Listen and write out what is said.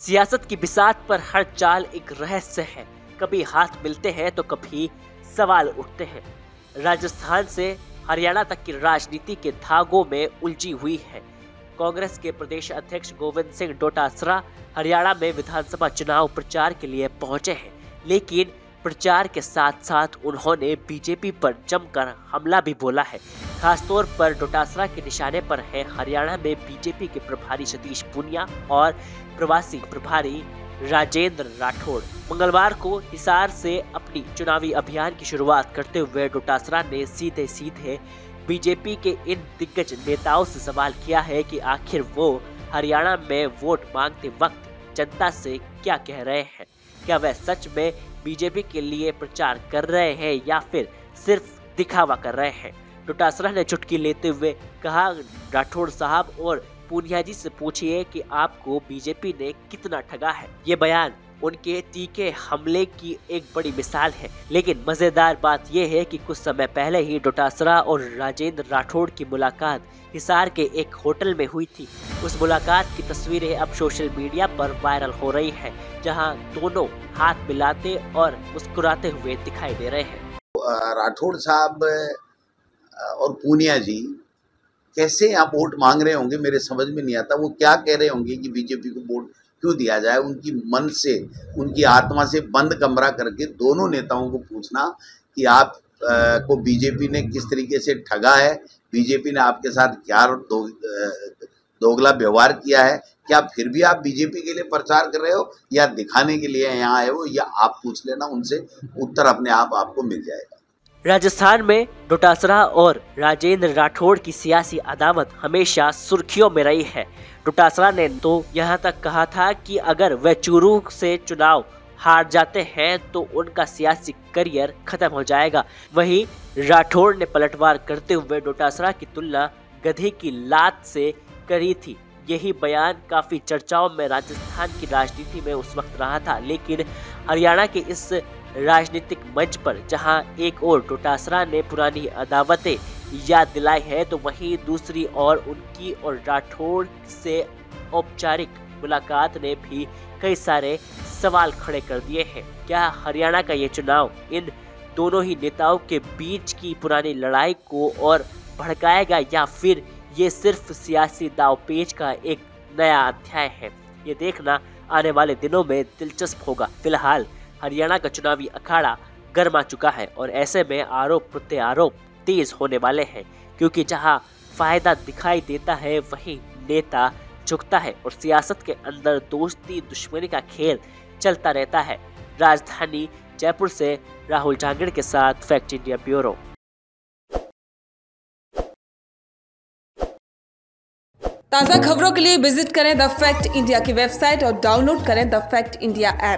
सियासत की बिसात पर हर चाल एक रहस्य है। कभी हाथ मिलते हैं तो कभी सवाल उठते हैं। राजस्थान से हरियाणा तक की राजनीति के धागों में उलझी हुई है। कांग्रेस के प्रदेश अध्यक्ष गोविंद सिंह डोटासरा हरियाणा में विधानसभा चुनाव प्रचार के लिए पहुंचे हैं, लेकिन प्रचार के साथ साथ उन्होंने बीजेपी पर जमकर हमला भी बोला है। खासतौर पर डोटासरा के निशाने पर है हरियाणा में बीजेपी के प्रभारी सतीश पूनिया और प्रवासी प्रभारी राजेंद्र राठौड़। मंगलवार को हिसार से अपनी चुनावी अभियान की शुरुआत करते हुए डोटासरा ने सीधे सीधे बीजेपी के इन दिग्गज नेताओं से सवाल किया है कि आखिर वो हरियाणा में वोट मांगते वक्त जनता से क्या कह रहे हैं। क्या वह सच में बीजेपी के लिए प्रचार कर रहे हैं या फिर सिर्फ दिखावा कर रहे हैं। डोटासरा ने चुटकी लेते हुए कहा, राठौड़ साहब और पूनिया जी से पूछिए कि आपको बीजेपी ने कितना ठगा है। ये बयान उनके तीखे हमले की एक बड़ी मिसाल है। लेकिन मजेदार बात यह है कि कुछ समय पहले ही डोटासरा और राजेंद्र राठौड़ की मुलाकात हिसार के एक होटल में हुई थी। उस मुलाकात की तस्वीरें अब सोशल मीडिया पर वायरल हो रही है, जहां दोनों हाथ मिलाते और मुस्कुराते हुए दिखाई दे रहे हैं। राठौड़ साहब और पूनिया जी कैसे आप वोट मांग रहे होंगे, मेरे समझ में नहीं आता। वो क्या कह रहे होंगे कि बीजेपी को वोट क्यों दिया जाए। उनकी मन से, उनकी आत्मा से बंद कमरा करके दोनों नेताओं को पूछना कि आप को बीजेपी ने किस तरीके से ठगा है, बीजेपी ने आपके साथ क्या दोगला व्यवहार किया है। क्या फिर भी आप बीजेपी के लिए प्रचार कर रहे हो या दिखाने के लिए यहाँ आए हो, या आप पूछ लेना उनसे, उत्तर अपने आप आपको मिल जाएगा। राजस्थान में डोटासरा और राजेंद्र राठौड़ की सियासी अदावत हमेशा सुर्खियों में रही है। डोटासरा ने तो यहाँ तक कहा था कि अगर वे चूरू से चुनाव हार जाते हैं तो उनका सियासी करियर खत्म हो जाएगा। वहीं राठौड़ ने पलटवार करते हुए डोटासरा की तुलना गधे की लात से करी थी। यही बयान काफी चर्चाओं में राजस्थान की राजनीति में उस वक्त रहा था। लेकिन हरियाणा के इस राजनीतिक मंच पर जहां एक ओर डोटासरा ने पुरानी अदावतें याद दिलाई है, तो वहीं दूसरी ओर उनकी और राठौड़ से औपचारिक मुलाकात ने भी कई सारे सवाल खड़े कर दिए हैं। क्या हरियाणा का ये चुनाव इन दोनों ही नेताओं के बीच की पुरानी लड़ाई को और भड़काएगा या फिर ये सिर्फ सियासी दांवपेच का एक नया अध्याय है? ये देखना आने वाले दिनों में दिलचस्प होगा। फिलहाल हरियाणा का चुनावी अखाड़ा गर्मा चुका है और ऐसे में आरोप प्रत्यारोप तेज होने वाले हैं, क्योंकि जहां फायदा दिखाई देता है वहीं नेता झुकता है और सियासत के अंदर दोस्ती दुश्मनी का खेल चलता रहता है। राजधानी जयपुर से राहुल जांगड़ के साथ फैक्ट इंडिया ब्यूरो। ताज़ा खबरों के लिए विजिट करें द फैक्ट इंडिया की वेबसाइट और डाउनलोड करें द फैक्ट इंडिया ऐप।